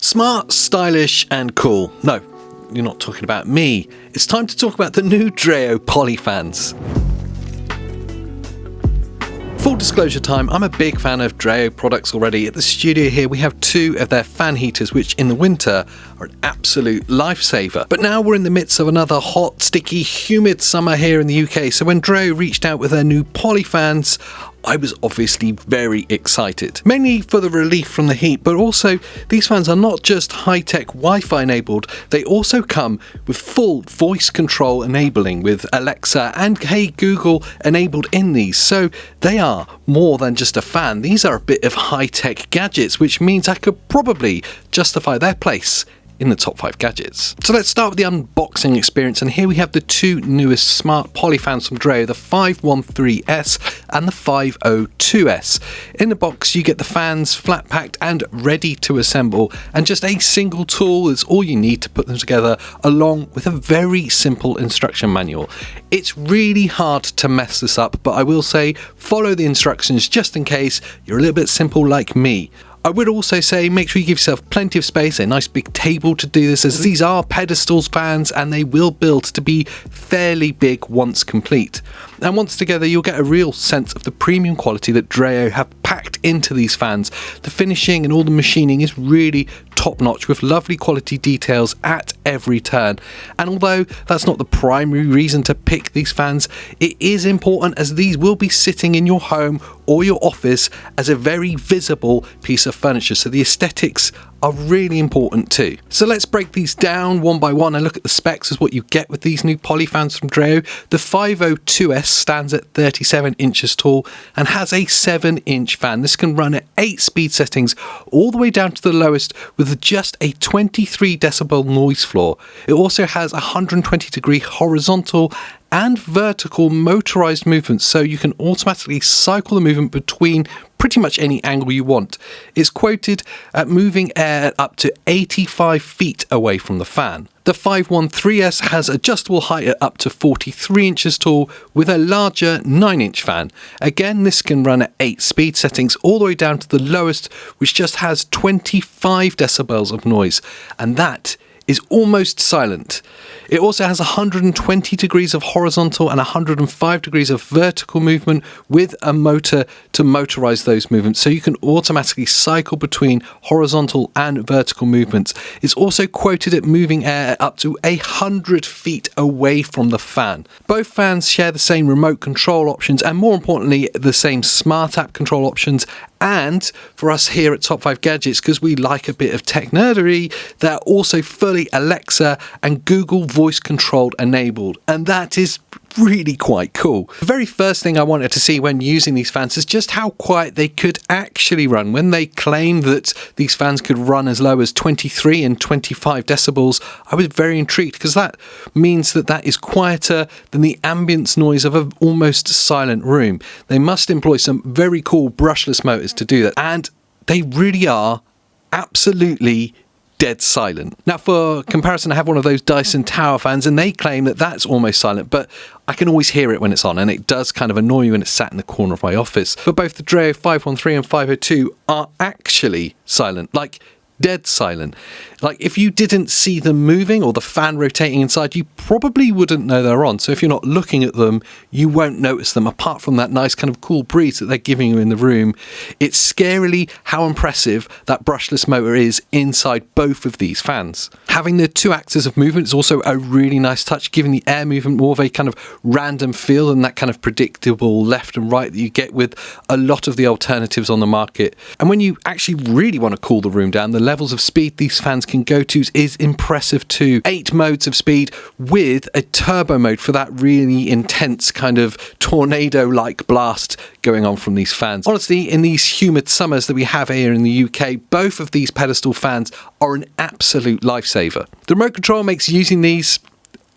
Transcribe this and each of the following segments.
Smart, stylish and cool. No, you're not talking about me. It's time to talk about the new Dreo Polyfans. Full disclosure time, I'm a big fan of Dreo products already. At the studio here we have two of their fan heaters which in the winter are an absolute lifesaver. But now we're in the midst of another hot, sticky, humid summer here in the UK, so when Dreo reached out with their new Polyfans, I was obviously very excited. Mainly for the relief from the heat, but also these fans are not just high-tech Wi-Fi enabled, they also come with full voice control enabling with Alexa and Hey Google enabled in these. So they are more than just a fan, these are a bit of high-tech gadgets, which means I could probably justify their place in the top 5 gadgets. So let's start with the unboxing experience, and here we have the two newest smart Polyfans from Dreo, the 513S and the 502S. In the box you get the fans flat packed and ready to assemble, and just a single tool is all you need to put them together, along with a very simple instruction manual. It's really hard to mess this up, but I will say follow the instructions just in case you're a little bit simple like me. I would also say make sure you give yourself plenty of space, a nice big table to do this, as these are pedestals fans and they will build to be fairly big once complete. And once together you'll get a real sense of the premium quality that Dreo have packed into these fans. The finishing and all the machining is really top notch with lovely quality details at every turn. And although that's not the primary reason to pick these fans, it is important as these will be sitting in your home or your office as a very visible piece of furniture, so the aesthetics are really important too. So let's break these down one by one and look at the specs as what you get with these new Polyfans from Dreo. The 502S stands at 37 inches tall and has a 7-inch fan. This can run at 8 speed settings all the way down to the lowest with just a 23 decibel noise floor. It also has 120 degree horizontal and vertical motorized movements, so you can automatically cycle the movement between pretty much any angle you want. It's quoted at moving air up to 85 feet away from the fan. The 513S has adjustable height at up to 43 inches tall with a larger 9-inch fan. Again, this can run at 8 speed settings all the way down to the lowest, which just has 25 decibels of noise, and that is almost silent. It also has 120 degrees of horizontal and 105 degrees of vertical movement with a motor to motorize those movements, so you can automatically cycle between horizontal and vertical movements. It's also quoted at moving air up to 100 feet away from the fan. Both fans share the same remote control options and, more importantly, the same smart app control options. And for us here at Top 5 Gadgets, because we like a bit of tech nerdery, they're also fully Alexa and Google voice controlled enabled, and that is really quite cool. The very first thing I wanted to see when using these fans is just how quiet they could actually run. When they claimed that these fans could run as low as 23 and 25 decibels, I was very intrigued, because that means that is quieter than the ambience noise of an almost silent room. They must employ some very cool brushless motors to do that, and they really are absolutely dead silent. Now, for comparison, I have one of those Dyson Tower fans and they claim that that's almost silent, but I can always hear it when it's on, and it does kind of annoy me when it's sat in the corner of my office. But both the Dreo 513 and 502 are actually silent, like dead silent. Like if you didn't see them moving or the fan rotating inside, you probably wouldn't know they're on. So if you're not looking at them, you won't notice them, apart from that nice kind of cool breeze that they're giving you in the room. It's scarily how impressive that brushless motor is inside both of these fans. Having the two axes of movement is also a really nice touch, giving the air movement more of a kind of random feel than that kind of predictable left and right that you get with a lot of the alternatives on the market. And when you actually really want to cool the room down, the levels of speed these fans can go to is impressive too. 8 modes of speed with a turbo mode for that really intense kind of tornado-like blast going on from these fans. Honestly, in these humid summers that we have here in the UK, both of these pedestal fans are an absolute lifesaver. The remote control makes using these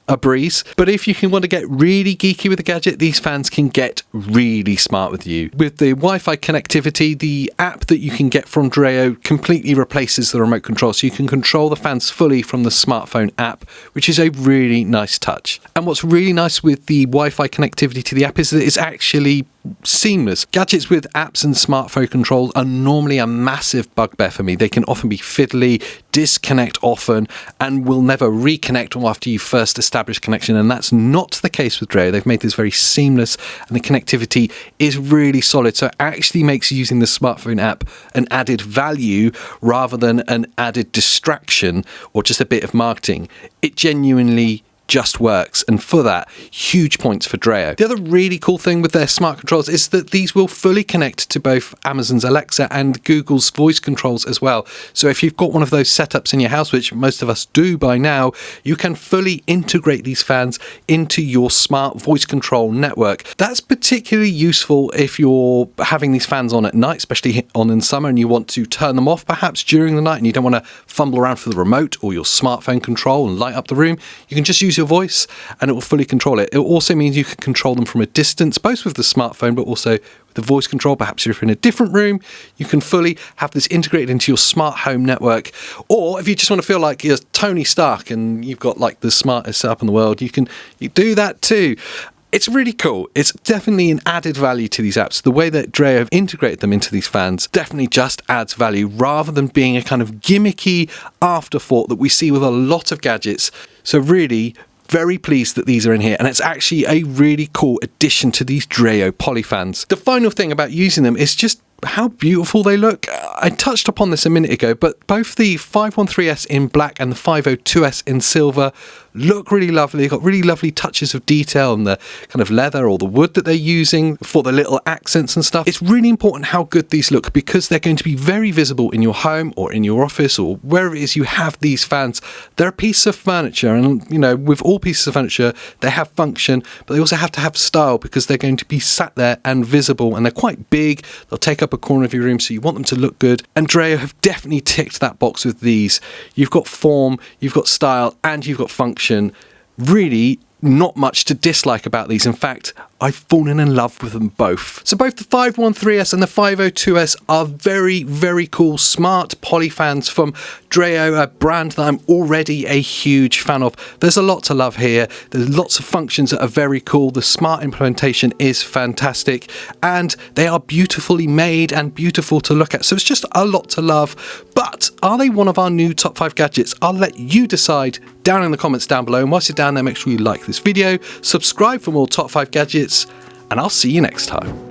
a breeze, but if you want to get really geeky with the gadget, these fans can get really smart with you. With the Wi-Fi connectivity, the app that you can get from Dreo completely replaces the remote control, so you can control the fans fully from the smartphone app, which is a really nice touch. And what's really nice with the Wi-Fi connectivity to the app is that it's actually seamless. Gadgets with apps and smartphone controls are normally a massive bugbear for me. They can often be fiddly, disconnect often, and will never reconnect after you first establish connection, and that's not the case with Dreo. They've made this very seamless, and the connectivity is really solid, so it actually makes using the smartphone app an added value rather than an added distraction or just a bit of marketing. It genuinely just works, and for that, huge points for Dreo. The other really cool thing with their smart controls is that these will fully connect to both Amazon's Alexa and Google's voice controls as well. So if you've got one of those setups in your house, which most of us do by now, you can fully integrate these fans into your smart voice control network. That's particularly useful if you're having these fans on at night, especially on in summer, and you want to turn them off perhaps during the night and you don't want to fumble around for the remote or your smartphone control and light up the room. You can just use your voice and it will fully control it. It also means you can control them from a distance, both with the smartphone but also with the voice control. Perhaps if you're in a different room, you can fully have this integrated into your smart home network. Or if you just want to feel like you're Tony Stark and you've got like the smartest setup in the world, you do that too. It's really cool. It's definitely an added value to these apps. The way that Dreo have integrated them into these fans definitely just adds value rather than being a kind of gimmicky afterthought that we see with a lot of gadgets. So really, very pleased that these are in here, and it's actually a really cool addition to these Dreo Polyfans. The final thing about using them is just how beautiful they look. I touched upon this a minute ago, but both the 513S in black and the 502S in silver look really lovely. They've got really lovely touches of detail on the kind of leather or the wood that they're using for the little accents and stuff. It's really important how good these look because they're going to be very visible in your home or in your office or wherever it is you have these fans. They're a piece of furniture, and you know, with all pieces of furniture, they have function, but they also have to have style because they're going to be sat there and visible, and they're quite big. They'll take up a corner of your room, so you want them to look good. And Dreo have definitely ticked that box with these. You've got form, you've got style, and you've got function. Really not much to dislike about these. In fact, I've fallen in love with them both. So both the 513S and the 502S are very, very cool smart Polyfans from Dreo, a brand that I'm already a huge fan of. There's a lot to love here. There's lots of functions that are very cool. The smart implementation is fantastic, and they are beautifully made and beautiful to look at. So it's just a lot to love. But are they one of our new top 5 gadgets? I'll let you decide down in the comments down below. And whilst you're down there, make sure you like this video, subscribe for more top 5 gadgets, and I'll see you next time.